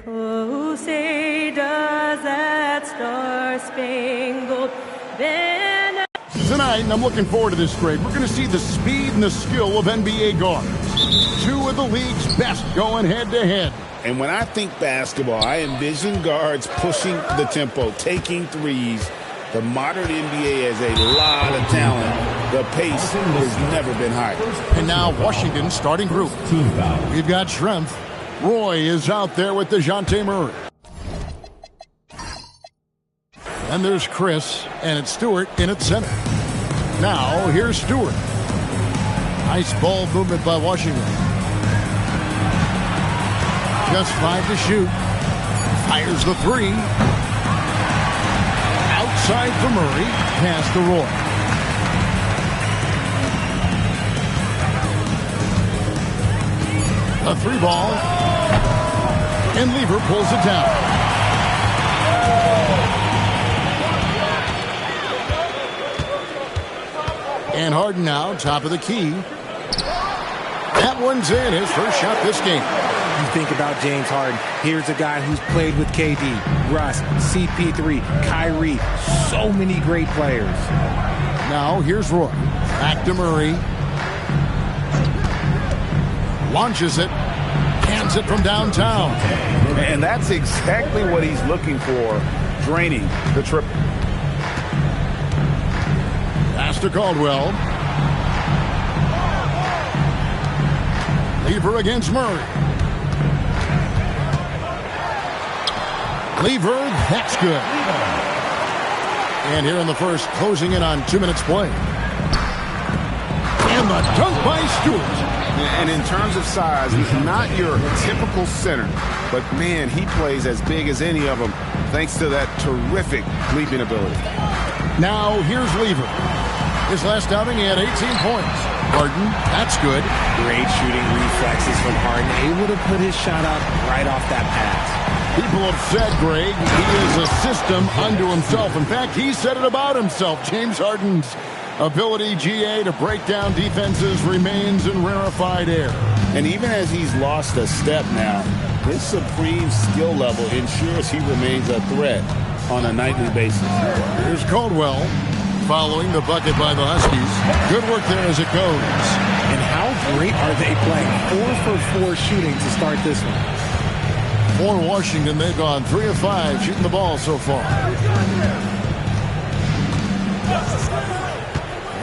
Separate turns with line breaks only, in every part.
Oh, say does that star-spangled banner.
Tonight, and I'm looking forward to this grade, we're going to see the speed and the skill of NBA guards. Two of the league's best going head-to-head.
And when I think basketball, I envision guards pushing the tempo, taking threes. The modern NBA has a lot of talent. The pace has never been higher.
And now Washington's starting group. We've got Schrempf. Roy is out there with DeJounte Murray. And there's Chris, and it's Stewart in at center. Now, here's Stewart. Nice ball movement by Washington. Just 5 to shoot. Fires the 3. Outside for Murray. Pass to Roy. A 3-ball. And Lever pulls it down. And Harden now, top of the key. That one's in, his first shot this game.
You think about James Harden. Here's a guy who's played with KD, Russ, CP3, Kyrie. So many great players.
Now here's Roy. Back to Murray. Launches it. Hands it from downtown.
And that's exactly what he's looking for, draining the triple.
Pass to Caldwell. Lever against Murray. Lever, that's good. And here in the first, closing in on 2 minutes play. And the dunk by Stewart.
And in terms of size, he's not your typical center. But, man, he plays as big as any of them thanks to that terrific leaping ability.
Now, here's Lever. His last outing, he had 18 points. Harden, that's good.
Great shooting reflexes from Harden. Able to put his shot up right off that pass.
People have said, Greg, he is a system unto himself. In fact, he said it about himself. James Harden's ability, GA, to break down defenses remains in rarefied air.
And even as he's lost a step now, his supreme skill level ensures he remains a threat on a nightly basis.
Here's Caldwell following the bucket by the Huskies. Good work there as it goes.
And how great are they playing? 4 for 4 shooting to start this one.
For Washington, they've gone 3 of 5 shooting the ball so far.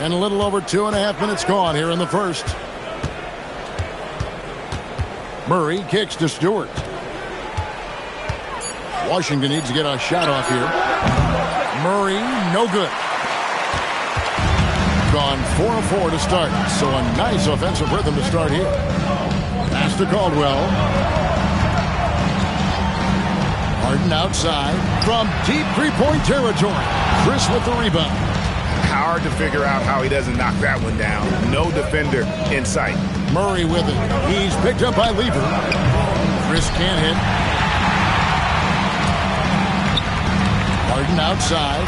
And a little over 2.5 minutes gone here in the first. Murray kicks to Stewart. Washington needs to get a shot off here. Murray, no good. Gone 4 of 4 to start. So a nice offensive rhythm to start here. Pass to Caldwell. Harden outside from deep three-point territory. Chris with the rebound.
Hard to figure out how he doesn't knock that one down. No defender in sight.
Murray with it. He's picked up by Lever. Chris can't hit. Harden outside.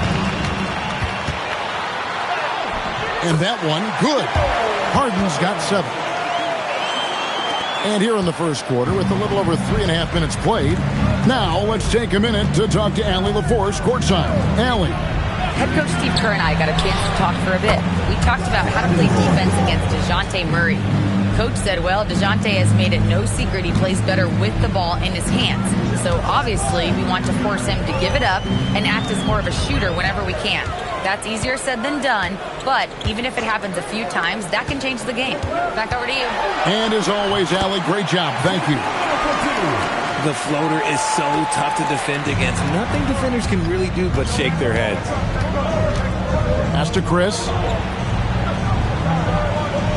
And that one, good. Harden's got 7. And here in the first quarter, with a little over 3.5 minutes played, now let's take a minute to talk to Allie LaForce courtside. Allie.
Head coach Steve Kerr and I got a chance to talk for a bit. We talked about how to play defense against DeJounte Murray. Coach said, well, DeJounte has made it no secret he plays better with the ball in his hands. So obviously we want to force him to give it up and act as more of a shooter whenever we can. That's easier said than done, but even if it happens a few times, that can change the game. Back over to you.
And as always, Allie, great job. Thank you.
The floater is so tough to defend against. Nothing defenders can really do but shake their heads.
Pass to Chris.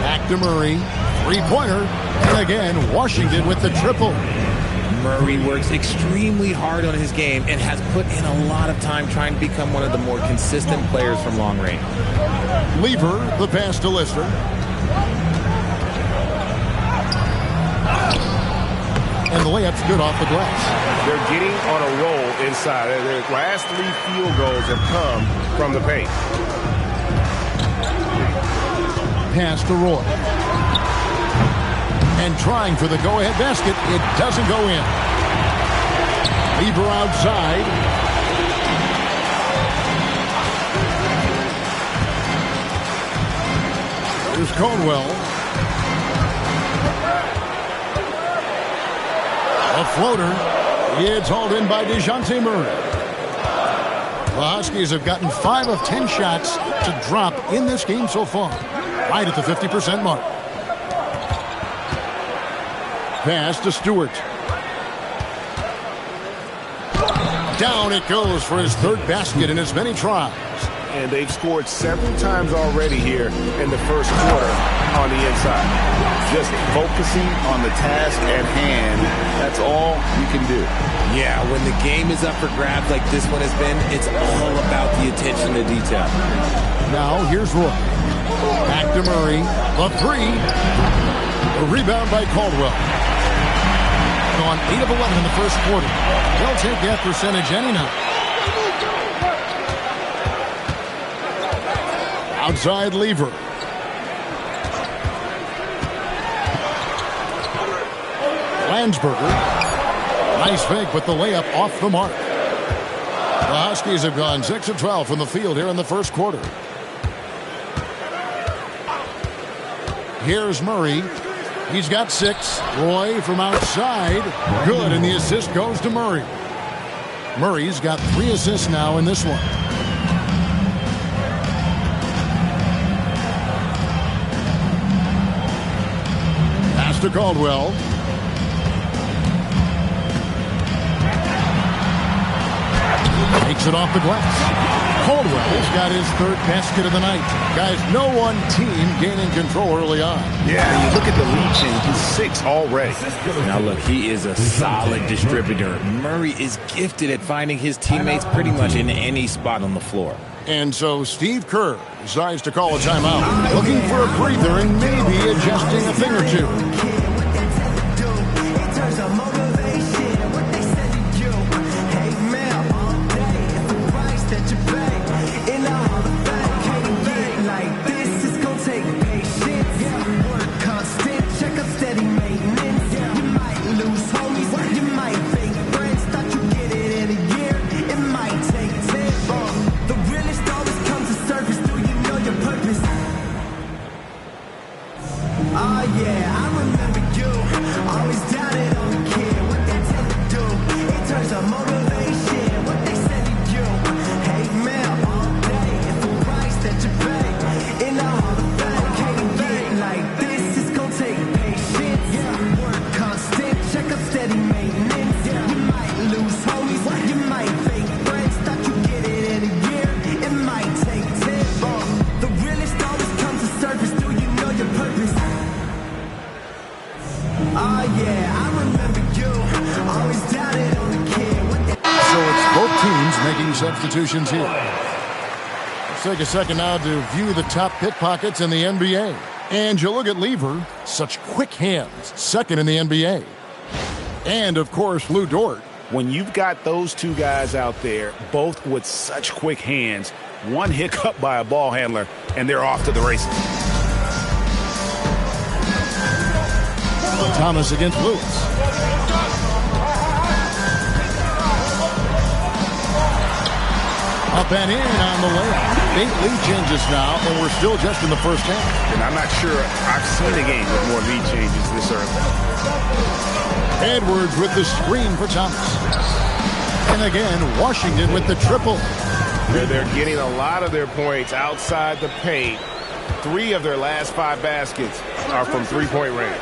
Back to Murray. Three-pointer. And again, Washington with the triple.
Murray works extremely hard on his game and has put in a lot of time trying to become one of the more consistent players from long range.
Lever, the pass to Lister. And the layup's good off the glass.
They're getting on a roll inside. Their last 3 field goals have come from the paint.
Pass to Roy. And trying for the go-ahead basket. It doesn't go in. Lever outside. Here's Caldwell. A floater. It's hauled in by DeJounte Murray. The Huskies have gotten 5 of 10 shots to drop in this game so far. Right at the 50% mark. Pass to Stewart. Down it goes for his 3rd basket in as many tries.
And they've scored several times already here in the first quarter on the inside. Just focusing on the task at hand, that's all you can do.
Yeah, when the game is up for grabs like this one has been, it's all about the attention to detail.
Now here's Roy. Back to Murray. The 3. A rebound by Caldwell. On 8 of 11 in the first quarter. They'll take that percentage any night. Outside Lever. Landsberger. Nice fake, but the layup off the mark. The Huskies have gone 6 of 12 from the field here in the first quarter. Here's Murray. He's got 6. Roy from outside. Good, and the assist goes to Murray. Murray's got 3 assists now in this one. Pass to Caldwell. Takes it off the glass. Caldwell's got his 3rd basket of the night. Guys, no one team gaining control early on.
Yeah, you look at the lead change. He's 6 already.
Now look, he is a solid distributor. Murray is gifted at finding his teammates pretty much in any spot on the floor.
And so Steve Kerr decides to call a timeout, looking for a breather and maybe adjusting a thing or two. Substitutions here. Let's take a second now to view the top pickpockets in the NBA. And you look at Lever, such quick hands, 2nd in the NBA. And, of course, Lou Dort.
When you've got those 2 guys out there, both with such quick hands, one hiccup by a ball handler, and they're off to the races.
Thomas against Lewis. Up and in on the layup. 8 lead changes now, and we're still just in the first half.
And I'm not sure I've seen a game with more lead changes this early.
Edwards with the screen for Thomas. And again, Washington with the triple.
They're getting a lot of their points outside the paint. 3 of their last 5 baskets are from 3-point range.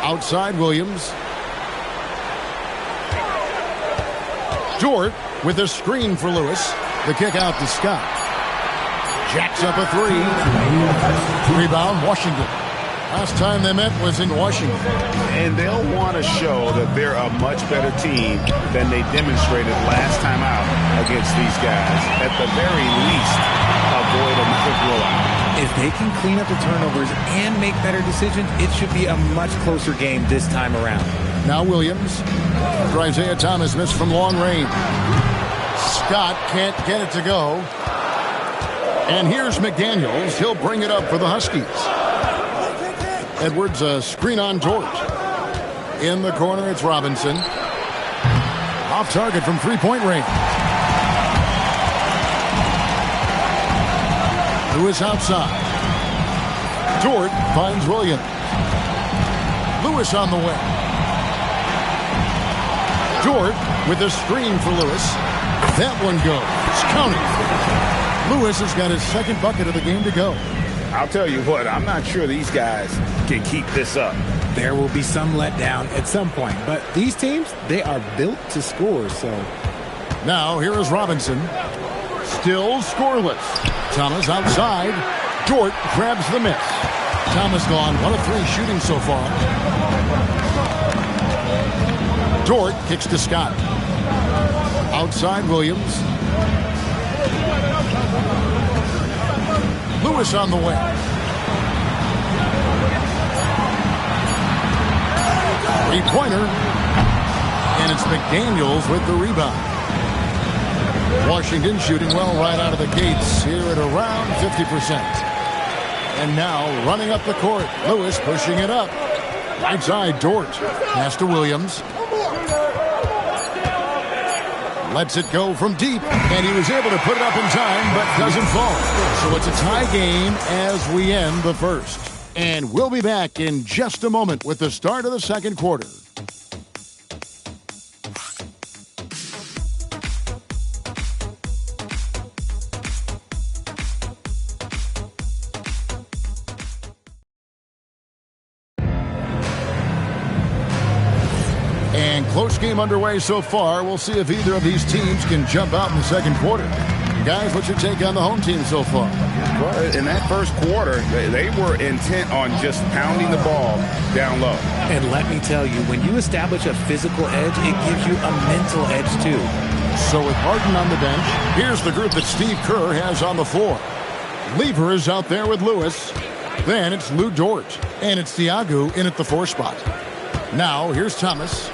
Outside Williams. Dort with a screen for Lewis. The kick out to Scott. Jacks up a 3. Rebound, Washington. Last time they met was in Washington.
And they'll want to show that they're a much better team than they demonstrated last time out against these guys. At the very least, a
avoid another blowout.
If they can clean up the turnovers and make better decisions, it should be a much closer game this time around.
Now Williams. For Isaiah Thomas, missed from long range. Scott can't get it to go. And here's McDaniels. He'll bring it up for the Huskies. Edwards, a screen on Dort. In the corner, it's Robinson. Off target from three-point range. Lewis outside. Dort finds Williams. Lewis on the way. Dort with a screen for Lewis. That one goes. County. Lewis has got his second bucket of the game to go.
I'll tell you what, I'm not sure these guys can keep this up.
There will be some letdown at some point, but these teams, they are built to score, so.
Now, here is Robinson. Still scoreless. Thomas outside. Dort grabs the miss. Thomas gone 1 of 3 shooting so far. Dort kicks to Scott. Outside Williams. Lewis on the way. Three-pointer. And it's McDaniels with the rebound. Washington shooting well right out of the gates here at around 50%. And now running up the court. Lewis pushing it up. Right side, Dort. Pass to Williams. Lets it go from deep. And he was able to put it up in time, but doesn't fall. So it's a tie game as we end the first. And we'll be back in just a moment with the start of the second quarter. Close game underway so far. We'll see if either of these teams can jump out in the second quarter. Guys, what's your take on the home team so far?
Well, in that first quarter, they were intent on just pounding the ball down low.
And let me tell you, when you establish a physical edge, it gives you a mental edge too.
So with Harden on the bench, here's the group that Steve Kerr has on the floor. Lever is out there with Lewis. Then it's Lou Dort. And it's Thiago in at the 4 spot. Now, here's Thomas.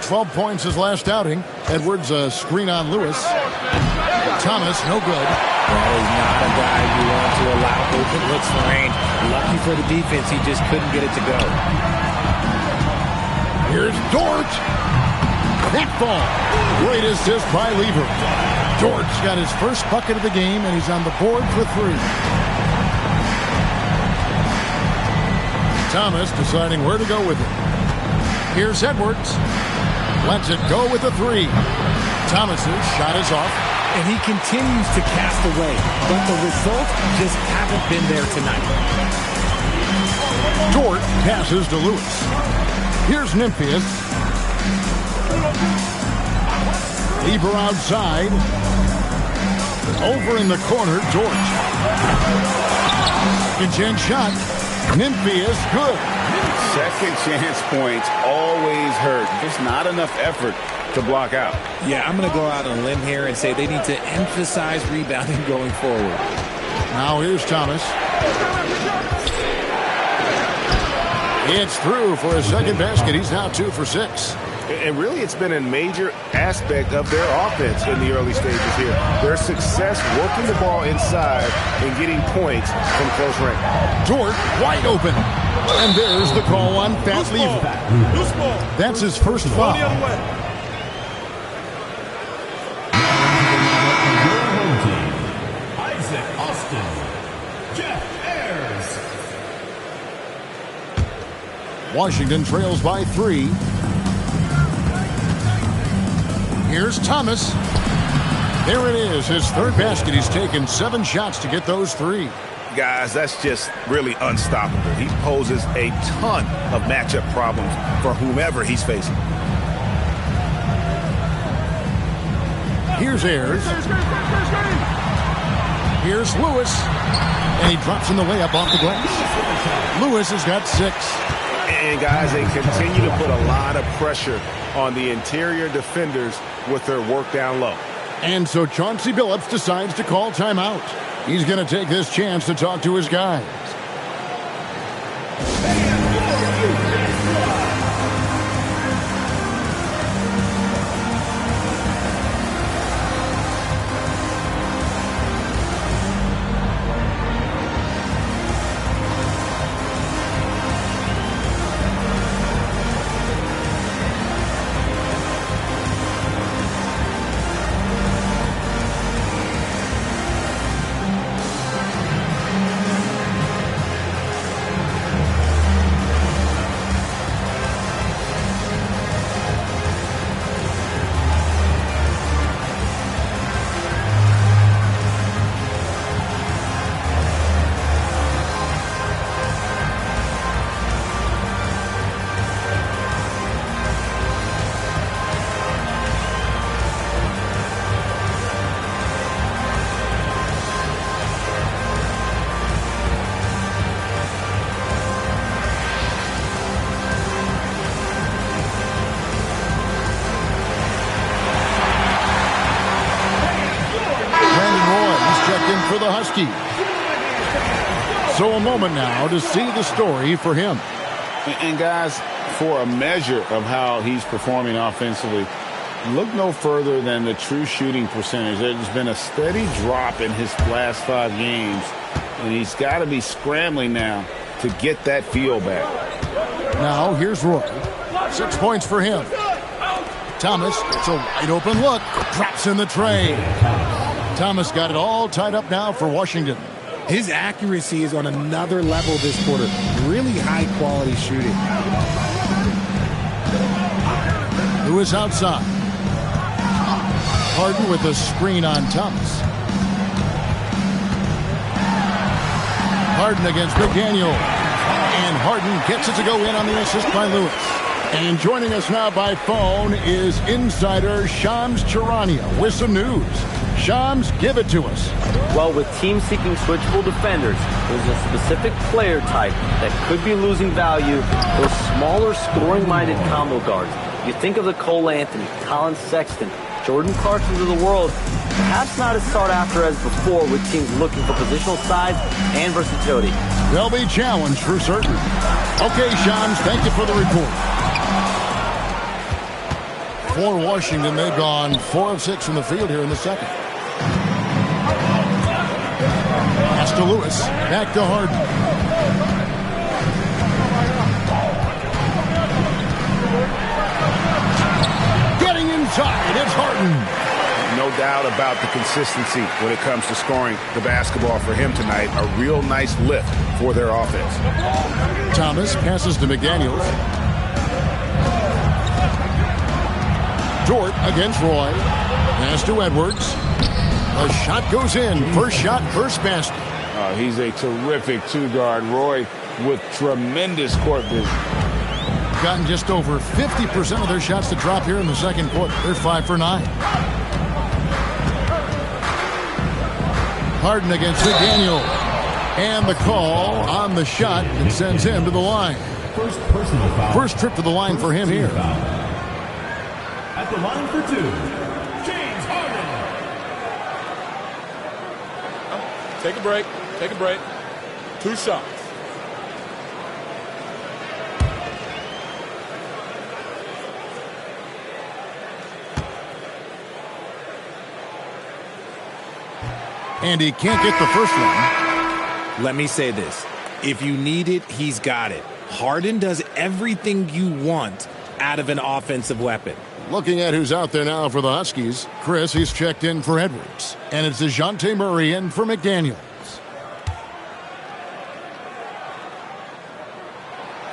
12 points his last outing. Edwards, a screen on Lewis. Thomas, no good.
That is not a guy you want to allow open looks for range. Lucky for the defense, he just couldn't get it to go.
Here's Dort. That ball. Great assist by Lever. Dort's got his first bucket of the game, and he's on the board for 3. Thomas deciding where to go with it. Here's Edwards. Lets it go with a 3. Thomas's shot is off.
And he continues to cast away, but the results just haven't been there tonight.
Dort passes to Lewis. Here's Nymphius. Lever outside. Over in the corner, Dort. Second shot. Nymphius, good.
Second chance points always hurt. Just not enough effort to block out.
Yeah, I'm going to go out on a limb here and say they need to emphasize rebounding going forward.
Now here's Thomas. It's through for his second basket. He's now 2 for 6.
And really, it's been a major aspect of their offense in the early stages here. Their success working the ball inside and getting points from close range.
Dort wide open. And there's the call on Fat Lever. That's his first foul. Washington trails by 3. Here's Thomas. There it is, his third basket. He's taken 7 shots to get those 3.
Guys, that's just really unstoppable. He poses a ton of matchup problems for whomever he's facing.
Here's Ayers. Here's Lewis. And he drops in the layup off the glass. Lewis has got 6.
And, guys, they continue to put a lot of pressure on the interior defenders with their work down low.
And so Chauncey Billups decides to call timeout. He's going to take this chance to talk to his guys. For the Huskies. So a moment now to see the story for him.
And guys, for a measure of how he's performing offensively, look no further than the true shooting percentage. There's been a steady drop in his last 5 games, and he's got to be scrambling now to get that feel back.
Now here's Roy. 6 points for him. Thomas, it's a wide open look. Drops in the tray. Thomas got it all tied up now for Washington.
His accuracy is on another level this quarter. Really high-quality shooting.
Lewis outside. Harden with a screen on Thomas. Harden against McDaniel. And Harden gets it to go in on the assist by Lewis. And joining us now by phone is insider Shams Charania with some news. Shams, give it to us.
Well, with teams seeking switchable defenders, there's a specific player type that could be losing value. Those smaller, scoring-minded combo guards. You think of the Cole Anthony, Colin Sexton, Jordan Clarksons of the world, perhaps not as sought after as before with teams looking for positional size and versatility.
They'll be challenged for certain. Okay, Shams, thank you for the report. For Washington, they've gone 4 of 6 from the field here in the second. Pass to Lewis. Back to Harden. Getting inside. It's Harden.
No doubt about the consistency when it comes to scoring the basketball for him tonight. A real nice lift for their offense.
Thomas passes to McDaniels. Dort against Roy. Pass to Edwards. A shot goes in. First shot, first basket.
He's a terrific 2-guard. Roy with tremendous court vision.
Gotten just over 50% of their shots to drop here in the second quarter. They're 5 for 9. Harden against McDaniel. And the call on the shot that sends him to the line.
First personal foul.
First trip to the line for him here.
At the line for 2, James Harden.
Take a break. Take a break. 2 shots.
And he can't get the first one.
Let me say this. If you need it, he's got it. Harden does everything you want out of an offensive weapon.
Looking at who's out there now for the Huskies. Chris, he's checked in for Edwards. And it's DeJounte Murray in for McDaniels.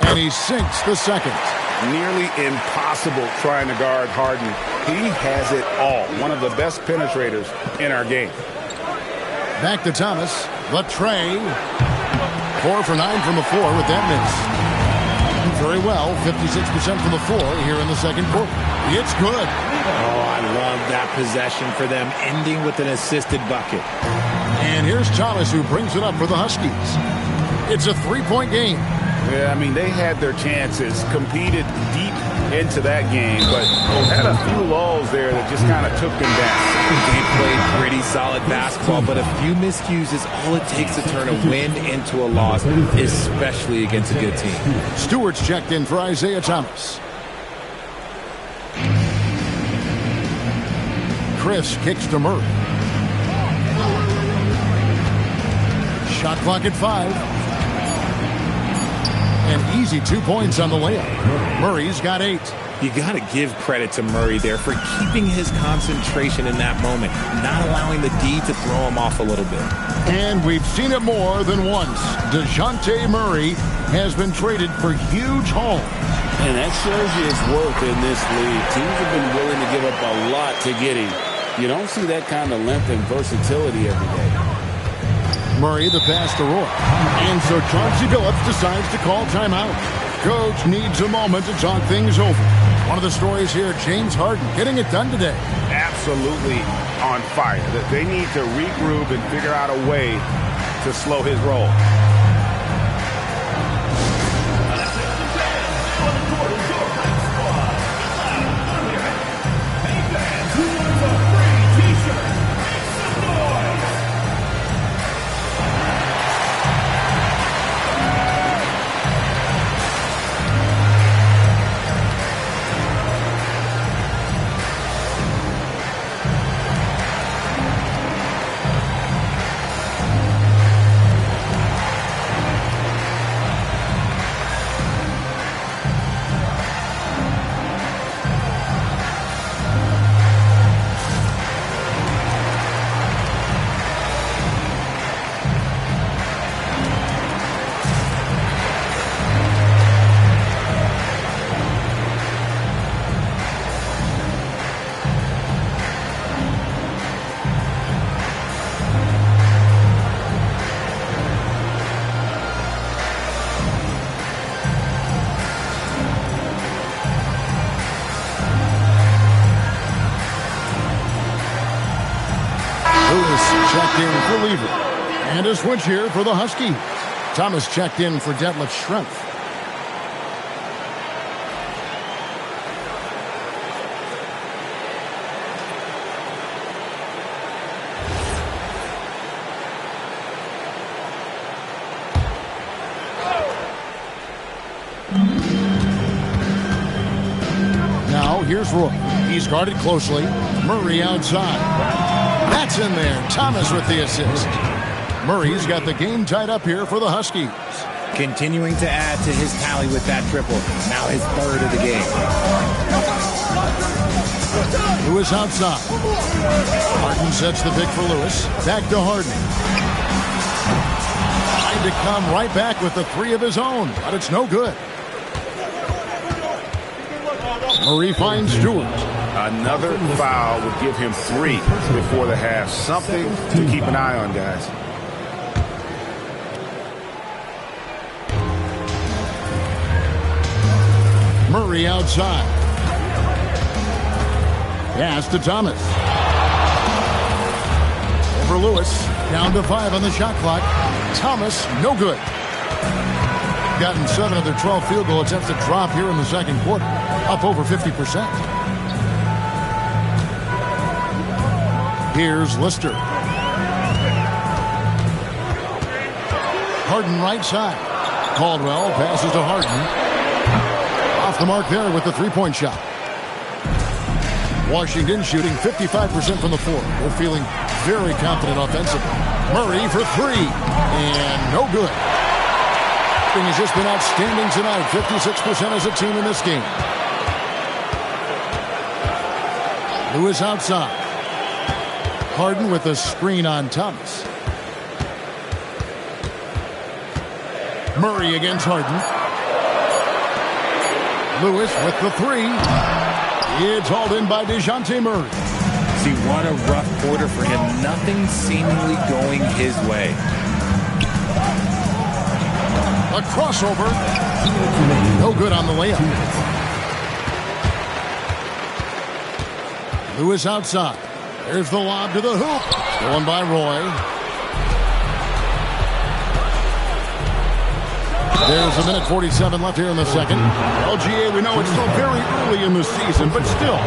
And he sinks the second.
Nearly impossible trying to guard Harden. He has it all. One of the best penetrators in our game.
Back to Thomas. The tray. 4 for 9 from the floor with that miss. Very well, 56% from the floor here in the second quarter. It's good.
Oh, I love that possession for them, ending with an assisted bucket.
And here's Thomas, who brings it up for the Huskies. It's a 3-point game.
Yeah, I mean, they had their chances, competed deep
into that game, but had a few lulls there that just kind of took them down.
They played pretty solid basketball, but a few miscues is all it takes to turn a win into a loss, especially against a good team.
Stewart's checked in for Isaiah Thomas. Chris kicks to Murray. Shot clock at 5. An easy 2 points on the layup. Murray's got 8.
You got to give credit to Murray there for keeping his concentration in that moment, not allowing the D to throw him off a little bit.
And we've seen it more than once. DeJounte Murray has been traded for huge haul.
And that shows you his worth in this league. Teams have been willing to give up a lot to get him. You don't see that kind of length and versatility every day.
Murray the pass to Roy. And so Chauncey Billups decides to call timeout. Coach needs a moment to talk things over. One of the stories here, James Harden getting it done today.
Absolutely on fire. They need to regroup and figure out a way to slow his roll.
Checked in for Lever. And a switch here for the Huskies. Thomas checked in for Detlef Schrempf. Now here's Roy. He's guarded closely. Murray outside. That's in there. Thomas with the assist. Murray's got the game tied up here for the Huskies.
Continuing to add to his tally with that triple. Now his third of the game.
Lewis outside. Harden sets the pick for Lewis. Back to Harden. Trying to come right back with the 3 of his own, but it's no good. Murray finds Stewart.
Another foul would give him 3 before the half. Something to keep an eye on, guys.
Murray outside. Pass to Thomas. Over Lewis. Down to 5 on the shot clock. Thomas, no good. Gotten 7 of their 12 field goal attempts to drop here in the second quarter. Up over 50%. Here's Lister. Harden right side. Caldwell passes to Harden. Off the mark there with the three-point shot. Washington shooting 55% from the floor. They're feeling very confident offensively. Murray for 3. And no good. Has just been outstanding tonight. 56% as a team in this game. Lewis outside. Harden with the screen on Thomas. Murray against Harden. Lewis with the 3. It's hauled in by DeJounte Murray.
See, what a rough quarter for him. Nothing seemingly going his way.
A crossover. No good on the layup. Lewis outside. There's the lob to the hoop. Going by Roy. There's a minute 47 left here in the second. LGA, we know it's still very early in the season, but still,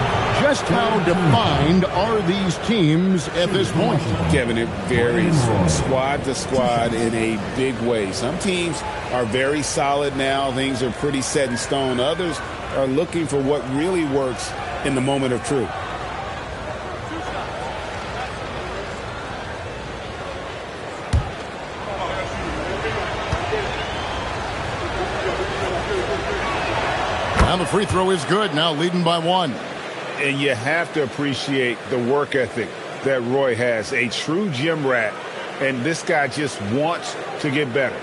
just how defined are these teams at this point?
Kevin, it varies from squad to squad in a big way. Some teams are very solid now. Things are pretty set in stone. Others are looking for what really works in the moment of truth.
Now the free throw is good, now leading by 1.
And you have to appreciate the work ethic that Roy has. A true gym rat, and this guy just wants to get better.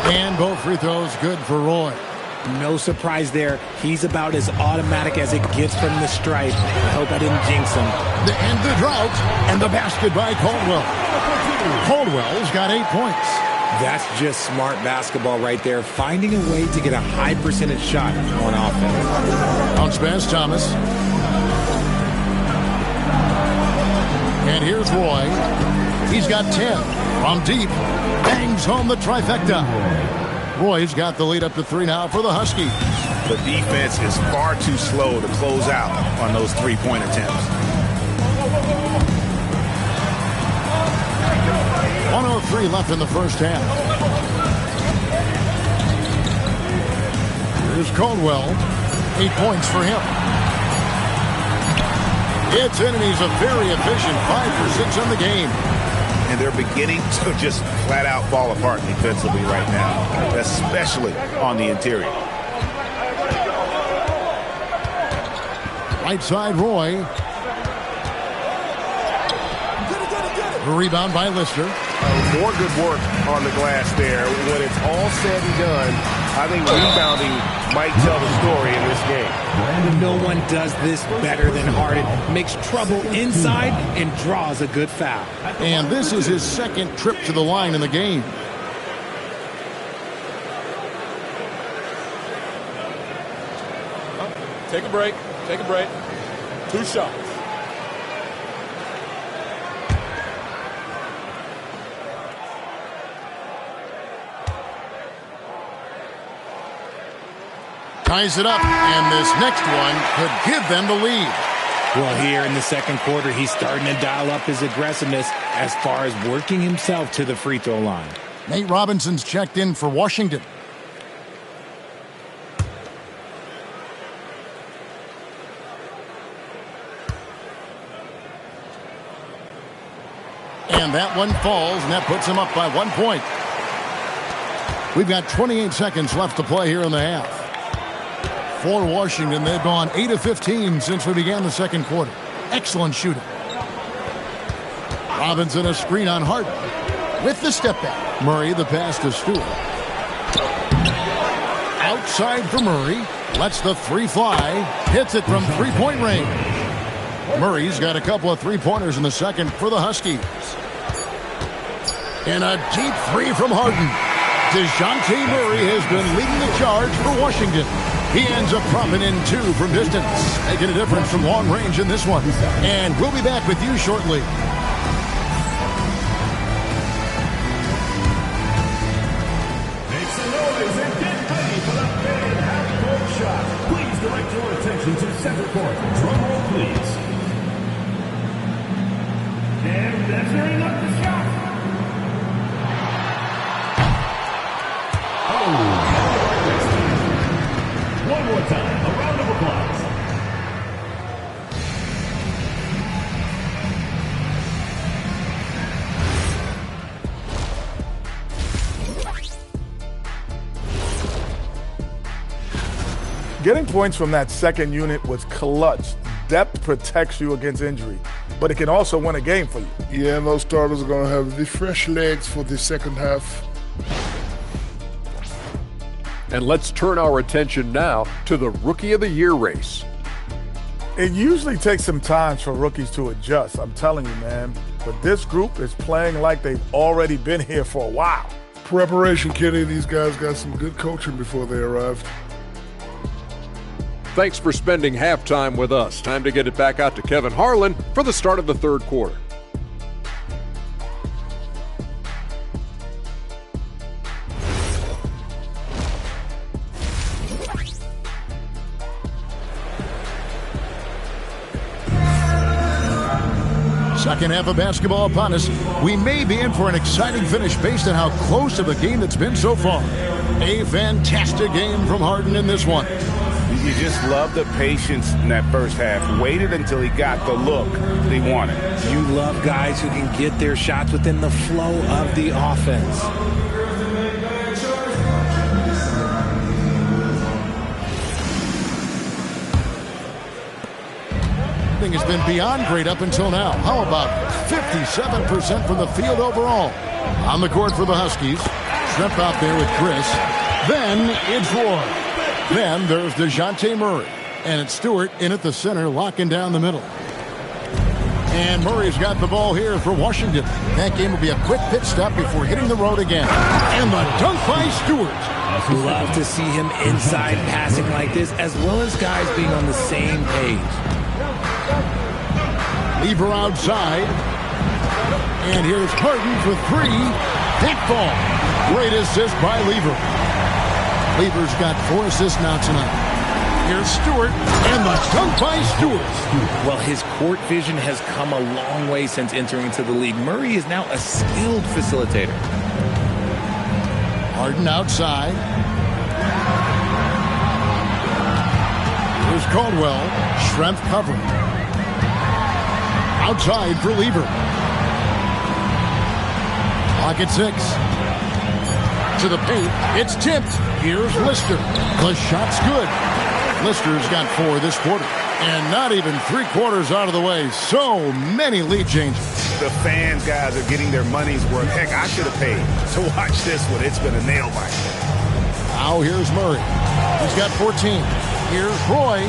And both free throws good for Roy.
No surprise there. He's about as automatic as it gets from the stripe. I hope I didn't jinx him.
The end the drought, and the basket by Caldwell. Caldwell's got 8 points.
That's just smart basketball right there. Finding a way to get a high percentage shot on offense.
Bounce pass, Thomas. And here's Roy. He's got 10. From deep. Bangs home the trifecta. Roy's got the lead up to 3 now for the Huskies.
The defense is far too slow to close out on those three-point attempts.
1:03 left in the first half. Here's Caldwell. 8 points for him. It's in, and he's a very efficient 5 for 6 in the game.
And they're beginning to just flat out fall apart defensively right now, especially on the interior.
Right side, Roy. Rebound by Lister.
More good work on the glass there. When it's all said and done, I think rebounding might tell the story in this game.
No one does this better than Harden. Makes trouble inside and draws a good foul.
And this is his second trip to the line in the game.
Take a break. Take a break. 2 shots.
Ties it up, and this next one could give them the lead.
Well, here in the second quarter, he's starting to dial up his aggressiveness as far as working himself to the free throw line.
Nate Robinson's checked in for Washington. And that one falls, and that puts him up by 1 point. We've got 28 seconds left to play here in the half. For Washington, they've gone 8 of 15 since we began the second quarter. Excellent shooting. Robinson a screen on Harden. With the step back. Murray the pass to Stewart. Outside for Murray. Lets the 3 fly. Hits it from 3-point range. Murray's got a couple of 3-pointers in the second for the Huskies. And a deep 3 from Harden. DeJounte Murray has been leading the charge for Washington. He ends up dropping in 2 from distance, making a difference from long range in this one. And we'll be back with you shortly.
Make some noise and get ready for the big half-court shot. Please direct your attention to center court. Drum roll, please. And that's very much the shot. One more time, a round of applause.
Getting points from that second unit was clutch. Depth protects you against injury, but it can also win a game for you.
Yeah, those starters are going to have the fresh legs for the second half.
And let's turn our attention now to the Rookie of the Year race.
It usually takes some time for rookies to adjust, I'm telling you, man. But this group is playing like they've already been here for a while.
Preparation, Kenny. These guys got some good coaching before they arrived.
Thanks for spending halftime with us. Time to get it back out to Kevin Harlan for the start of the third quarter.
Second half of basketball upon us. We may be in for an exciting finish based on how close of a game it's been so far. A fantastic game from Harden in this one.
You just love the patience in that first half. Waited until he got the look he wanted.
You love guys who can get their shots within the flow of the offense.
Has been beyond great up until now. How about 57% from the field overall? On the court for the Huskies. Shrimp out there with Chris. Then it's Roy. Then there's DeJounte Murray. And it's Stewart in at the center, locking down the middle. And Murray's got the ball here for Washington. That game will be a quick pit stop before hitting the road again. And the dunk by Stewart.
Love to see him inside passing like this, as well as guys being on the same page.
Lever outside. And here's Harden for three. That ball. Great assist by Lever. Lever's got 4 assists now tonight. Here's Stewart. And the dunk by Stewart.
Well, his court vision has come a long way since entering into the league. Murray is now a skilled facilitator.
Harden outside. Here's Caldwell. Schrempf covering. Outside for Lever. Clock at 6. To the paint. It's tipped. Here's Lister. The shot's good. Lister's got 4 this quarter. And not even 3/4 out of the way. So many lead changes.
The fans, guys, are getting their money's worth. Heck, I should have paid to watch this one. It's been a nail biter.
Now here's Murray. He's got 14. Here's Roy.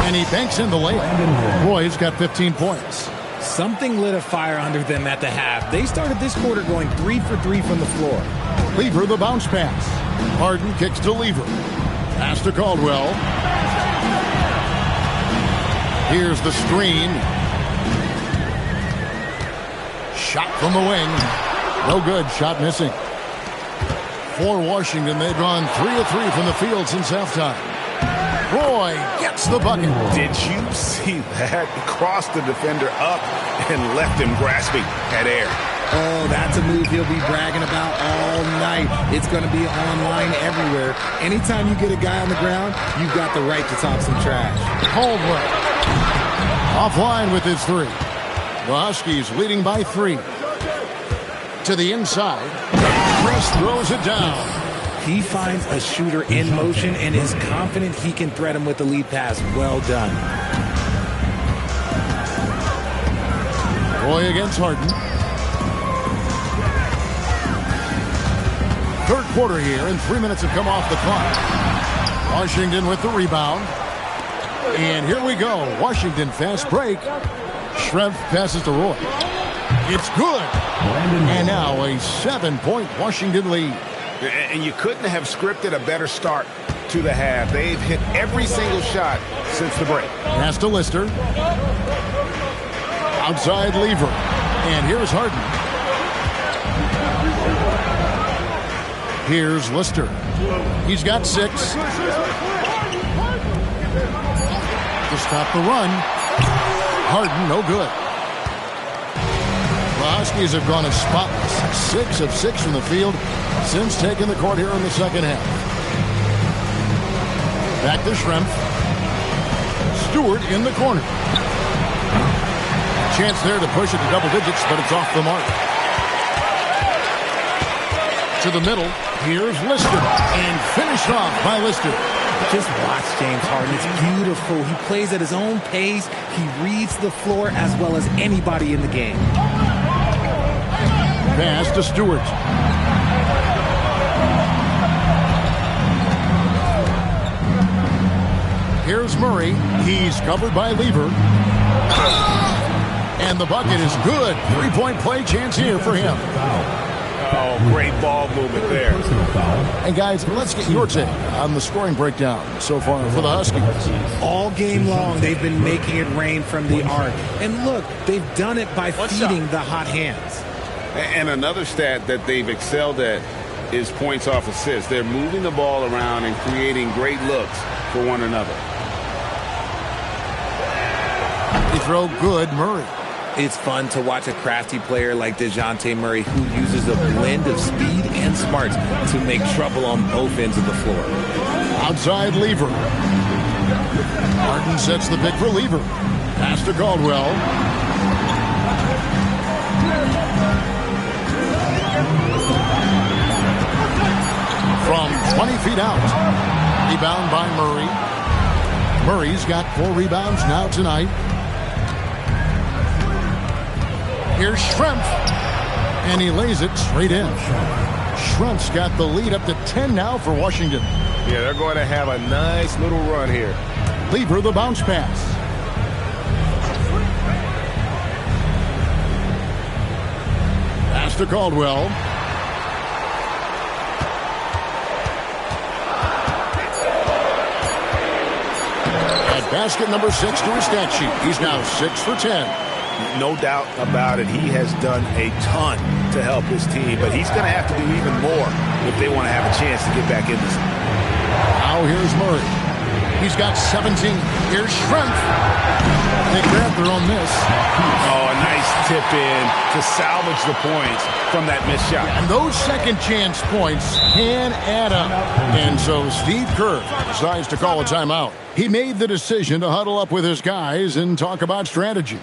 And he banks in the layup. Roy's got 15 points.
Something lit a fire under them at the half. They started this quarter going 3 for 3 from the floor.
Lever the bounce pass. Harden kicks to Lever. Pass to Caldwell. Here's the screen. Shot from the wing. No good. Shot missing. For Washington, they've gone 3 of 3 from the field since halftime. Roy gets the bucket.
Did you see that? Crossed the defender up and left him grasping at air.
Oh, that's a move he'll be bragging about all night. It's going to be online everywhere. Anytime you get a guy on the ground, you've got the right to talk some trash.
Caldwell offline with his 3. The Huskies leading by 3. To the inside. Chris throws it down.
He finds a shooter in motion and is confident he can thread him with the lead pass. Well done.
Roy against Harden. Third quarter here, and 3 minutes have come off the clock. Washington with the rebound. And here we go. Washington fast break. Schrempf passes to Roy. It's good. And now a 7-point Washington lead.
And you couldn't have scripted a better start to the half. They've hit every single shot since the break.
Pass to Lister. Outside Lever. And here's Harden. Here's Lister. He's got 6. To stop the run. Harden, no good. The Huskies have gone as spotless. 6 of 6 from the field since taking the court here in the second half. Back to Schrempf. Stewart in the corner. Chance there to push it to double digits, but it's off the mark. To the middle. Here's Lister. And finished off by Lister.
Just watch James Harden. It's beautiful. He plays at his own pace. He reads the floor as well as anybody in the game.
Pass to Stewart. Here's Murray. He's covered by Lever. And the bucket is good. 3-point play chance here for him.
Oh, great ball movement there.
And guys, let's get your take on the scoring breakdown so far for the Huskies.
All game long, they've been making it rain from the arc. And look, they've done it by feeding the hot hands.
And another stat that they've excelled at is points off assists. They're moving the ball around and creating great looks for one another.
They throw good, Murray.
It's fun to watch a crafty player like DeJounte Murray who uses a blend of speed and smarts to make trouble on both ends of the floor.
Outside Lever. Martin sets the pick for Lever. Pass to Caldwell. From 20 feet out. Rebound by Murray. Murray's got 4 rebounds now tonight. Here's Schrempf, and he lays it straight in. Schrempf's got the lead up to 10 now for Washington.
Yeah, they're going to have a nice little run here.
Lever the bounce pass. Pass to Caldwell. At basket number 6 to his stat sheet. He's now 6 for 10.
No doubt about it. He has done a ton to help his team, but he's going to have to do even more if they want to have a chance to get back in this.
Now here's Murray. He's got 17. Here's Schrempf. They grab their own miss.
Oh, a nice tip in to salvage the points from that missed shot.
And those second chance points can add up. And so Steve Kerr decides to call a timeout. He made the decision to huddle up with his guys and talk about strategy.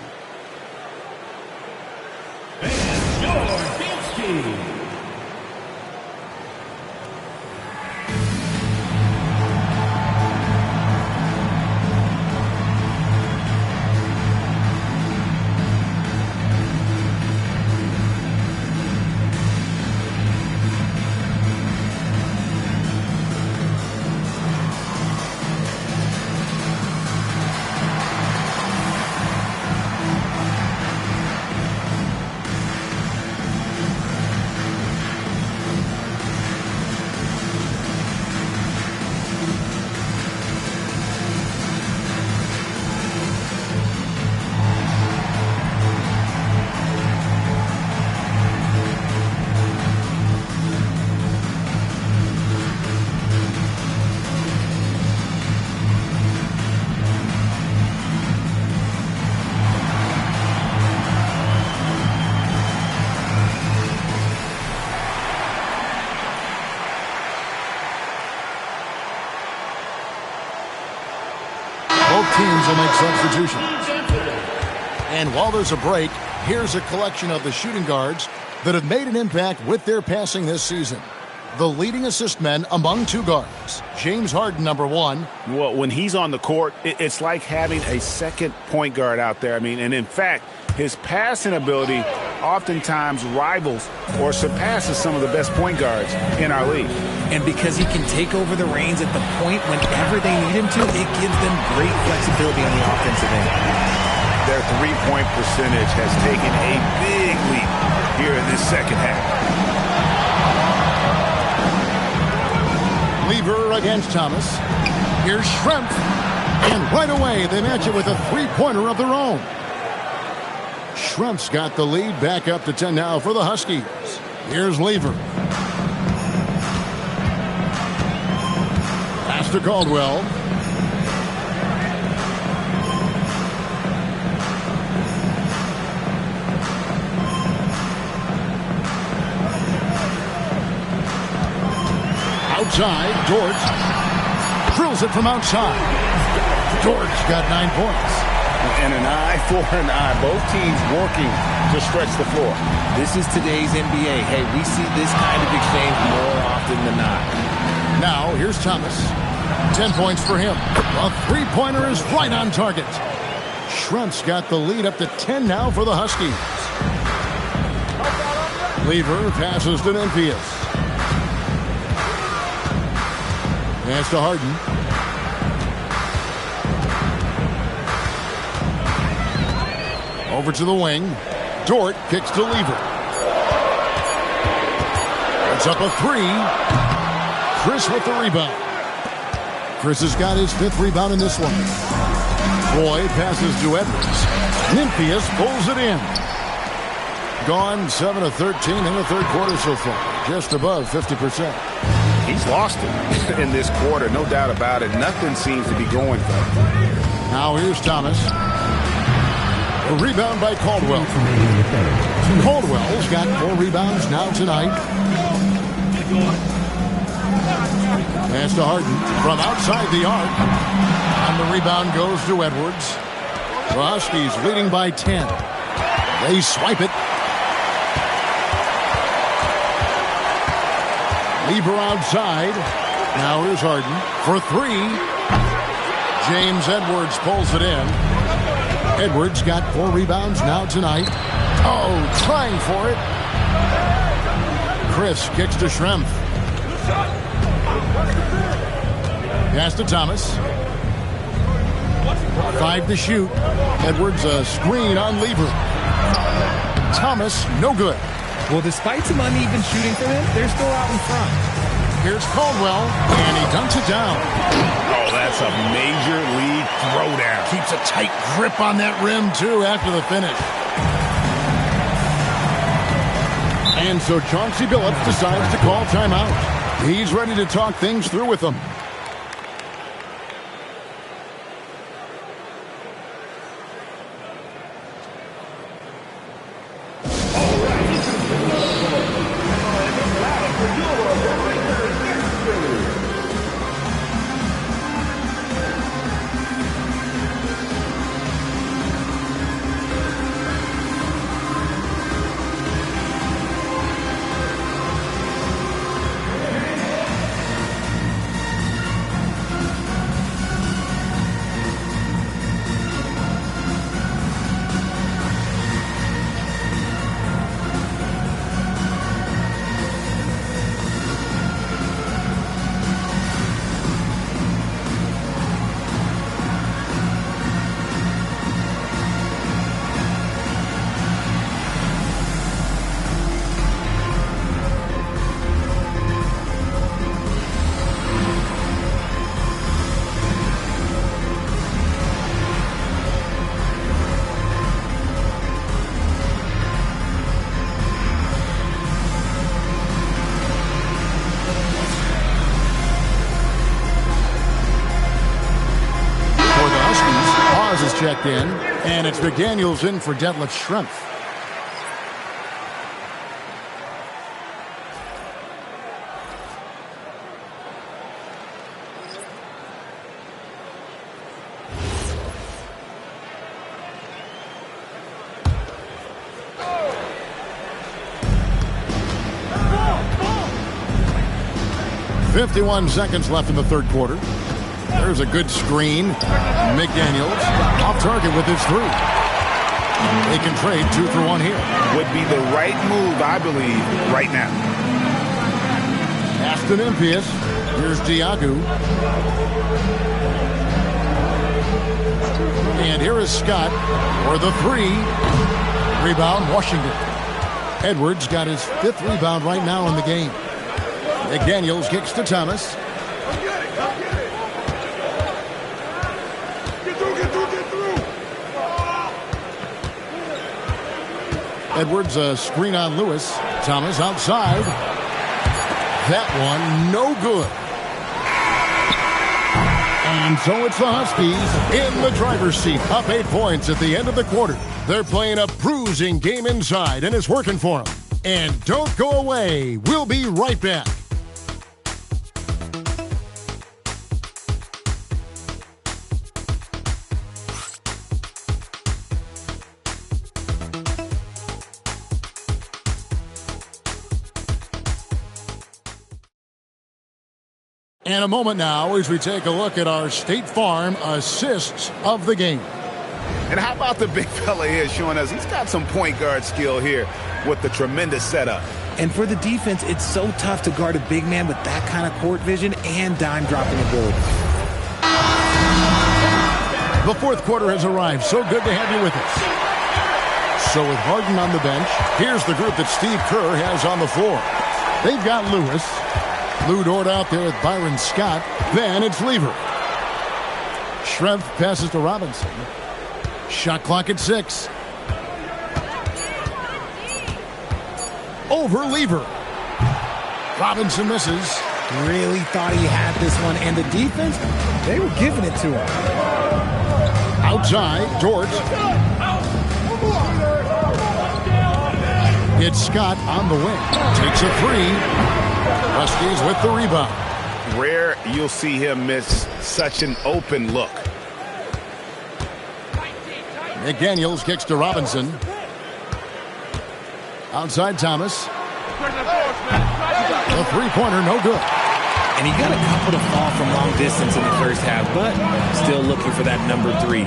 Teams will make substitutions. And while there's a break, here's a collection of the shooting guards that have made an impact with their passing this season. The leading assist men among 2 guards. James Harden, number 1.
Well, when he's on the court, it's like having a second point guard out there. I mean, and in fact, his passing ability oftentimes rivals or surpasses some of the best point guards in our league.
And because he can take over the reins at the point whenever they need him to, it gives them great flexibility on the offensive end.
Their three-point percentage has taken a big leap here in this second half.
Lever against Thomas. Here's Schrempf. And right away, they match it with a three-pointer of their own. Schrempf's got the lead back up to 10 now for the Huskies. Here's Lever. Pass to Caldwell. Outside, Dort drills it from outside. Dort's got 9 points.
And an eye for an eye. Both teams working to stretch the floor.
This is today's NBA. Hey, we see this kind of exchange more often than not.
Now, here's Thomas. 10 points for him. A three-pointer is right on target. Schrempf's got the lead up to 10 now for the Huskies. Lever passes to Memphis. Pass to Harden. Over to the wing. Dort kicks to Lever. Puts up a three. Chris with the rebound. Chris has got his 5th rebound in this one. Boyd passes to Edwards. Nymphius pulls it in. Gone 7 of 13 in the third quarter so far. Just above 50%.
He's lost it in this quarter, no doubt about it. Nothing seems to be going for him.
Now here's Thomas. A rebound by Caldwell. Caldwell's got 4 rebounds now tonight. Pass to Harden from outside the arc. And the rebound goes to Edwards. Huskies leading by 10. They swipe it. Lieber outside. Now here's Harden for 3. James Edwards pulls it in. Edwards got 4 rebounds now tonight. Oh, trying for it. Chris kicks to Schrempf. Pass to Thomas. 5 to shoot. Edwards a screen on Lieber. Thomas, no good.
Well, despite some uneven shooting for them, they're still out in front.
Here's Caldwell, and he dunks it down.
Oh, that's a major league throwdown.
Keeps a tight grip on that rim, too, after the finish. And so Chauncey Billups decides to call timeout. He's ready to talk things through with them. Checked in, and it's McDaniels in for Detlef Schrempf. .51 seconds left in the third quarter. There's a good screen. McDaniels off target with his 3. They can trade 2 for 1 here.
Would be the right move, I believe, right now.
Aston Impius. Here's Diagu. And here is Scott for the 3. Rebound, Washington. Edwards got his 5th rebound right now in the game. McDaniels kicks to Thomas. Edwards a screen on Lewis. Thomas outside. That one no good. And so it's the Huskies in the driver's seat, up 8 points at the end of the quarter. They're playing a bruising game inside, and it's working for them. And don't go away. We'll be right back. And a moment now as we take a look at our State Farm assists of the game.
And how about the big fella here showing us he's got some point guard skill here with the tremendous setup.
And for the defense, it's so tough to guard a big man with that kind of court vision and dime dropping ability.
The fourth quarter has arrived. So good to have you with us. So with Harden on the bench, here's the group that Steve Kerr has on the floor. They've got Lewis. Lou Dort out there with Byron Scott. Then it's Lever. Schrempf passes to Robinson. Shot clock at 6. Over Lever. Robinson misses.
Really thought he had this one, and the defense, they were giving it to him.
Outside, Dort. It's Scott on the wing. Takes a 3. Huskies with the rebound.
Rare you'll see him miss such an open look.
McDaniels kicks to Robinson. Outside Thomas. A three-pointer, no good.
And he got a couple to fall from long distance in the first half, but still looking for that number 3.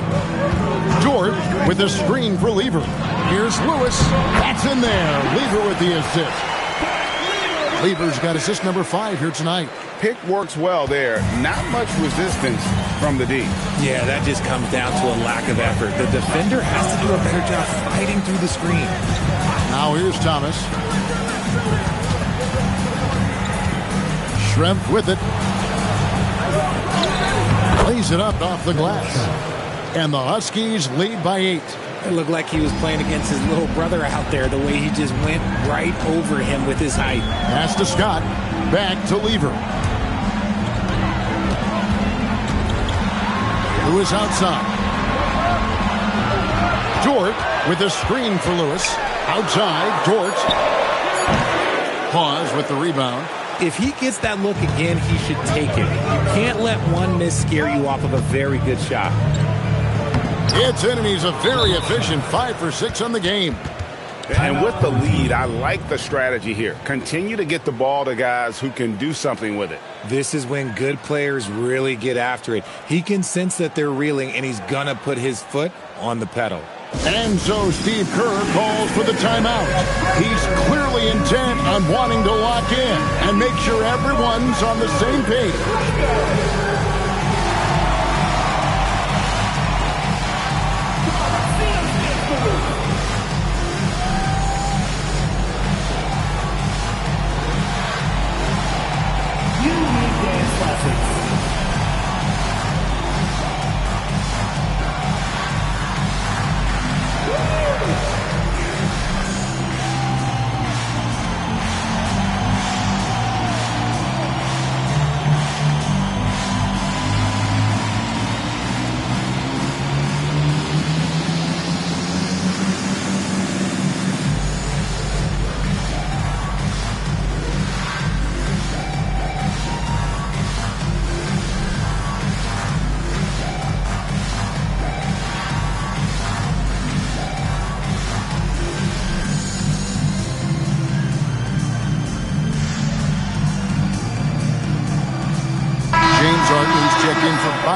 Dort with a screen for Lever. Here's Lewis. That's in there. Lever with the assist. Lever's got assist number 5 here tonight.
Pick works well there. Not much resistance from the D.
Yeah, that just comes down to a lack of effort. The defender has to do a better job fighting through the screen.
Now here's Thomas. Schrempf with it. Lays it up off the glass. And the Huskies lead by 8.
It looked like he was playing against his little brother out there, the way he just went right over him with his height.
Pass to Scott. Back to Lever. Lewis outside. Dort with a screen for Lewis. Outside, Dort. Pause with the rebound.
If he gets that look again, he should take it. You can't let one miss scare you off of a very good shot.
It's in, and he's a very efficient 5 for 6 on the game.
And with the lead, I like the strategy here. Continue to get the ball to guys who can do something with it.
This is when good players really get after it. He can sense that they're reeling, and he's going to put his foot on the pedal.
And so Steve Kerr calls for the timeout. He's clearly intent on wanting to lock in and make sure everyone's on the same page.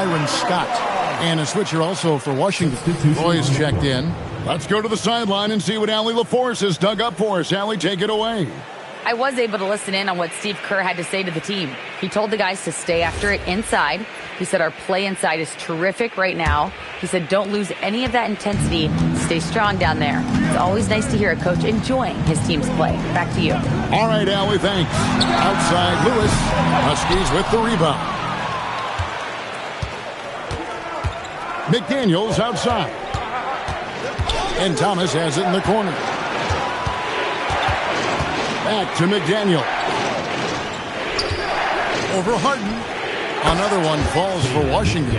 Byron Scott. And a switcher also for Washington. Roy's checked in. Let's go to the sideline and see what Allie LaForce has dug up for us. Allie, take it away.
I was able to listen in on what Steve Kerr had to say to the team. He told the guys to stay after it inside. He said our play inside is terrific right now. He said don't lose any of that intensity. Stay strong down there. It's always nice to hear a coach enjoying his team's play. Back to you.
All right, Allie, thanks. Outside Lewis. Huskies with the rebound. McDaniels outside. And Thomas has it in the corner. Back to McDaniel. Over Harden. Another one falls for Washington.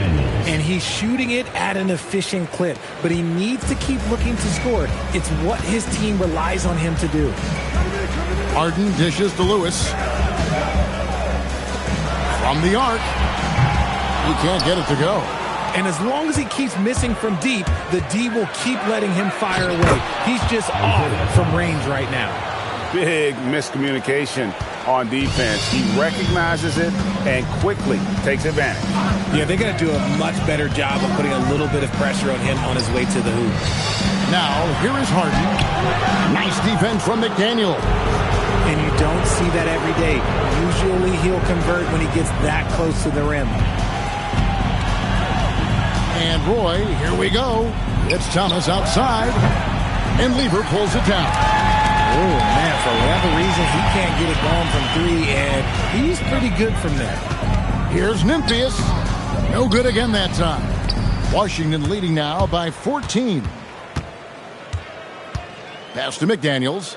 And he's shooting it at an efficient clip, but he needs to keep looking to score. It's what his team relies on him to do.
Harden dishes to Lewis. From the arc. He can't get it to go.
And as long as he keeps missing from deep, the D will keep letting him fire away. He's just off from range right now.
Big miscommunication on defense. He recognizes it and quickly takes advantage.
Yeah, they're going to do a much better job of putting a little bit of pressure on him on his way to the hoop.
Now, here is Harden. Nice defense from McDaniel.
And you don't see that every day. Usually he'll convert when he gets that close to the rim.
And Roy, here we go. It's Thomas outside. And Lever pulls it down.
Oh, man, for whatever reason, he can't get it going from 3, and he's pretty good from there.
Here's Nymphius. No good again that time. Washington leading now by 14. Pass to McDaniels.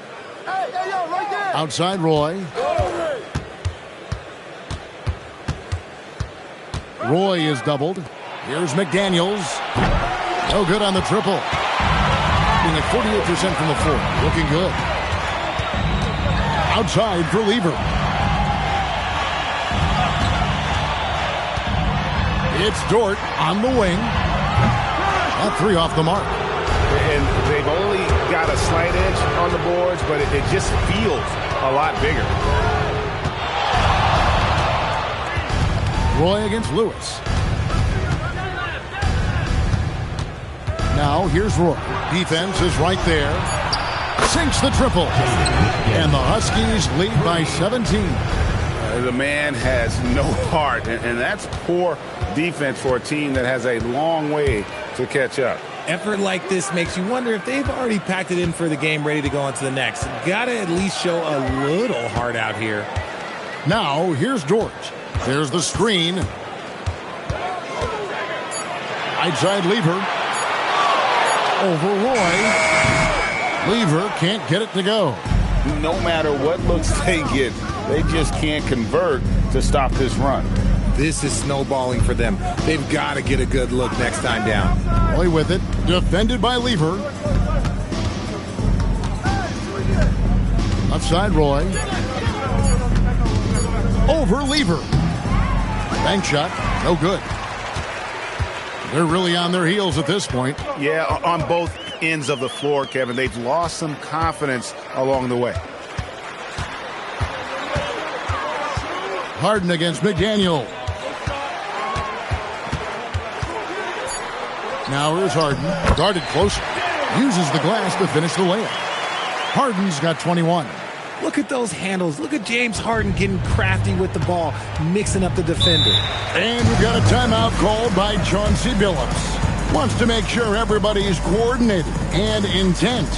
Outside Roy. Roy is doubled. Here's McDaniels. No good on the triple. Being at 48% from the floor. Looking good. Outside for Lever. It's Dort on the wing. That 3 off the mark.
And they've only got a slight edge on the boards, but it just feels a lot bigger.
Roy against Lewis. Now here's Roy. Defense is right there. Sinks the triple. And the Huskies lead by 17.
The man has no heart, and that's poor defense for a team that has a long way to catch up.
Effort like this makes you wonder if they've already packed it in for the game, ready to go on to the next. Gotta at least show a little heart out here.
Now here's Dort. There's the screen. Outside Lever. Over Roy. Lever can't get it to go.
No matter what looks they get, they just can't convert to stop this run.
This is snowballing for them. They've got to get a good look next time down.
Roy with it. Defended by Lever. Outside Roy. Over Lever. Bank shot. No good. They're really on their heels at this point.
Yeah, on both ends of the floor, Kevin. They've lost some confidence along the way.
Harden against McDaniel. Now here's Harden. Guarded closer. Uses the glass to finish the layup. Harden's got 21.
Look at those handles. Look at James Harden getting crafty with the ball, mixing up the defender.
And we've got a timeout called by Chauncey Billups. Wants to make sure everybody's coordinated and intent.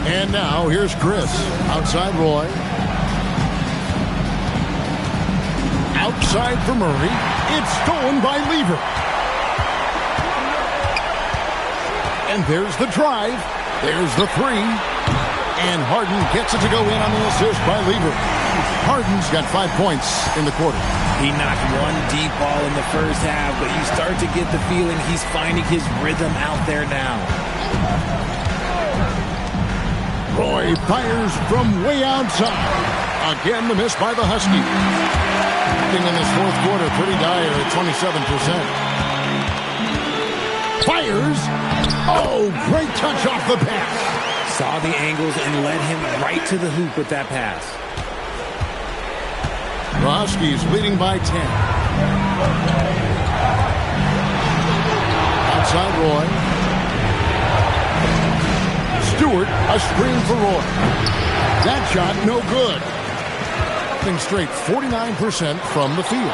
And now here's Chris. Outside Roy. Outside for Murray. It's stolen by Lever. And there's the drive. There's the three. And Harden gets it to go in on the assist by Lever. Harden's got 5 points in the quarter.
He knocked one deep ball in the first half, but you start to get the feeling he's finding his rhythm out there now.
Roy fires from way outside. Again, the miss by the Huskies. Acting in this fourth quarter, pretty dire at 27%. Fires. Oh, great touch off the pass.
Saw the angles and led him right to the hoop with that pass.
The Huskies leading by 10. Outside Roy. Stewart, a screen for Roy. That shot, no good. Nothing straight, 49% from the field.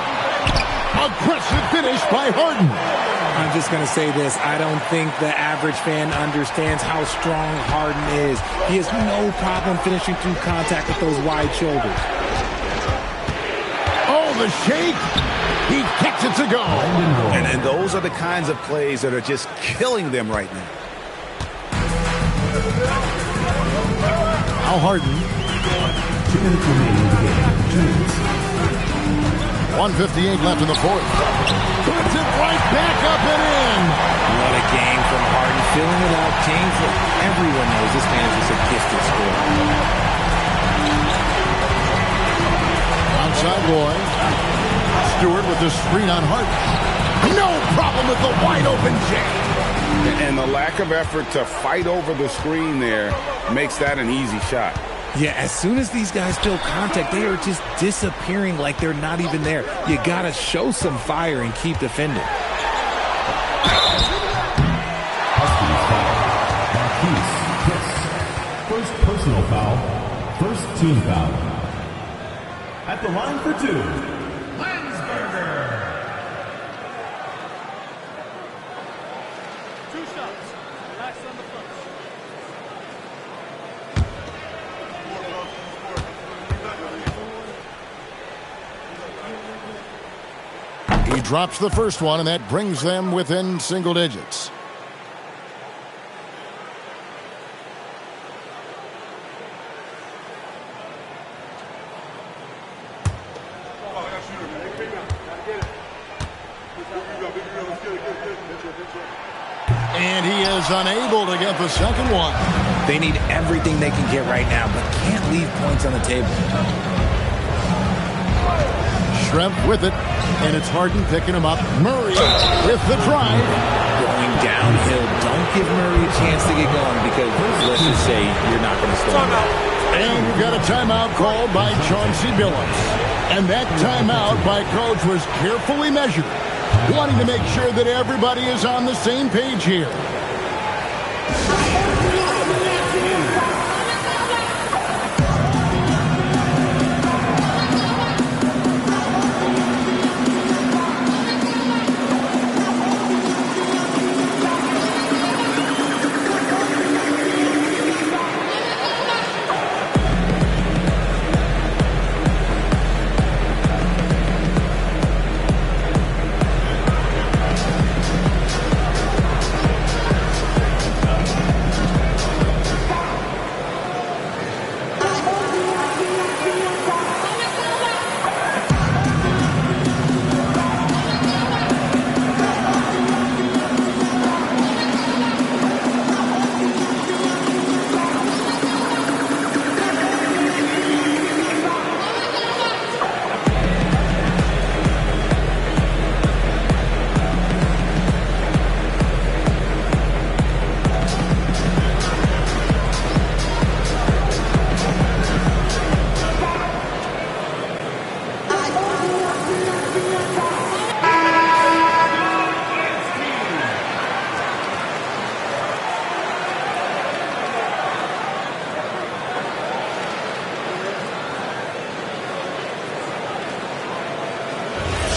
Aggressive finish by Harden.
I'm just going to say this. I don't think the average fan understands how strong Harden is. He has no problem finishing through contact with those wide shoulders.
Oh, the shake. He kicks it to go.
And those are the kinds of plays that are just killing them right now.
Now Harden.
2 minutes remaining in the game. 2 minutes.
1:58 left in the fourth. Puts it right back up and in.
What a game from Harden. Filling it up. James, everyone knows this man is just a gifted scorer.
Outside Roy. Stewart with the screen on Harden. No problem with the wide open jam.
And the lack of effort to fight over the screen there makes that an easy shot.
Yeah, as soon as these guys feel contact, they are just disappearing like they're not even there. You got to show some fire and keep defending.
First personal foul. First team foul. At the line for 2.
He drops the first one, and that brings them within single digits. And he is unable to get the second one.
They need everything they can get right now, but can't leave points on the table.
Schrempf with it, and it's Harden picking him up. Murray with the drive.
Going downhill. Don't give Murray a chance to get going because let's just say you're not going to slow him down.
And we've got a timeout called by Chauncey Billups. And that timeout by Coach was carefully measured, wanting to make sure that everybody is on the same page here.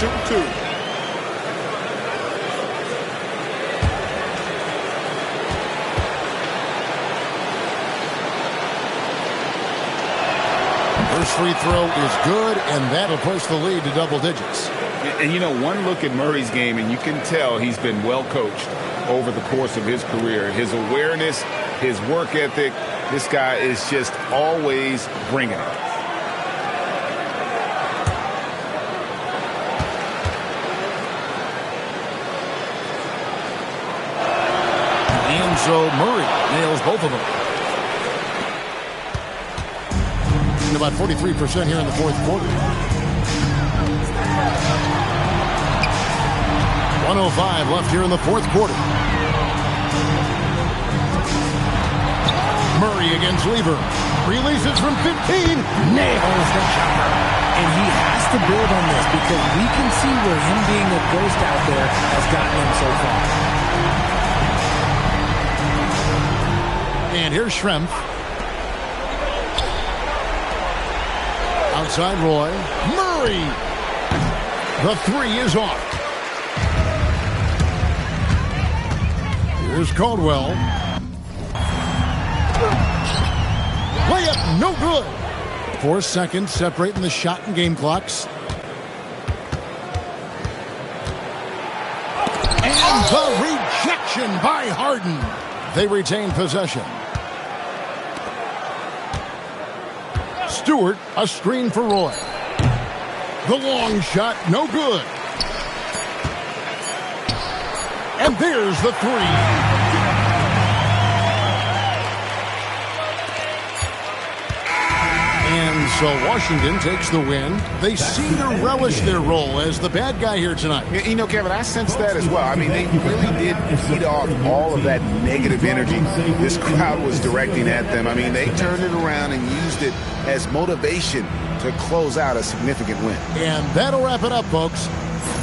Shooting 2.
First free throw is good, and that'll push the lead to double digits.
And you know, one look at Murray's game, and you can tell he's been well coached over the course of his career. His awareness, his work ethic, this guy is just always bringing it.
And so Murray nails both of them. And about 43% here in the fourth quarter. 1:05 left here in the fourth quarter. Murray against Lever. Releases from 15. Nails the jumper.
And he has to build on this because we can see where him being a ghost out there has gotten him so far.
And here's Schrempf. Outside Roy. Murray. The three is off. Here's Caldwell. Layup, no good. 4 seconds separating the shot and game clocks. And the rejection by Harden. They retain possession. Stewart, a screen for Roy. The long shot, no good. And there's the three. And so Washington takes the win. They seem to relish their role as the bad guy here tonight.
You know, Kevin, I sense that as well. I mean, they really did feed off all of that negative energy this crowd was directing at them. I mean, they turned it around and used it as motivation to close out a significant win.
And that'll wrap it up, folks.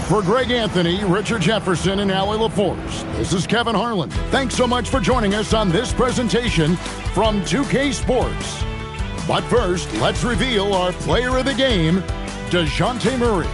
For Greg Anthony, Richard Jefferson, and Allie LaForce, this is Kevin Harlan. Thanks so much for joining us on this presentation from 2K Sports. But first, let's reveal our player of the game, DeJounte Murray.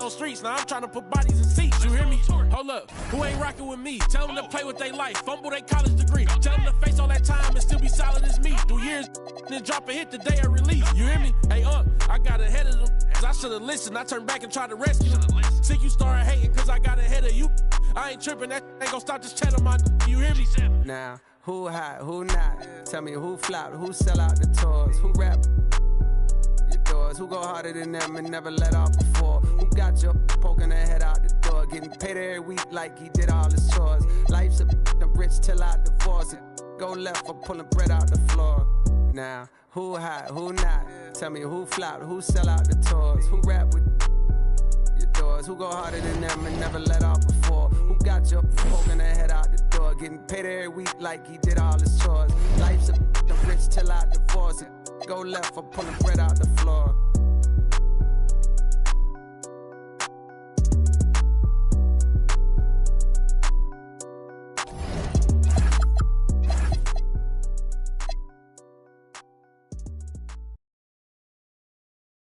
on streets. Now I'm trying to put bodies in seats. You hear me? Hold up. Who ain't rocking with me? Tell them to play with their life. Fumble their college degree. Tell them to face all that time and still be solid as me. Do years then drop a hit the day of release. You hear me? Hey, I got ahead of them. Cause I should've listened. I turned back and tried to rescue them. Sick you started hating cause I got ahead of you. I ain't tripping. That ain't gonna stop this chat on my. You hear me?
Now, who hot, who not? Tell me who flopped, who sell out the tours, who rap your doors, who go harder than them and never let off before, who got your poking their head out the door, getting paid every week like he did all his chores. Life's a rich till I divorce it. Go left for pulling bread out the floor. Now, who hot, who not? Tell me who flopped, who sell out the tours, who rap with your doors, who go harder than them and never let off before, who got your poking their head out the door, getting paid every week like he did all his chores. Life's a rich till I divorce it. Go left for pulling bread out the floor.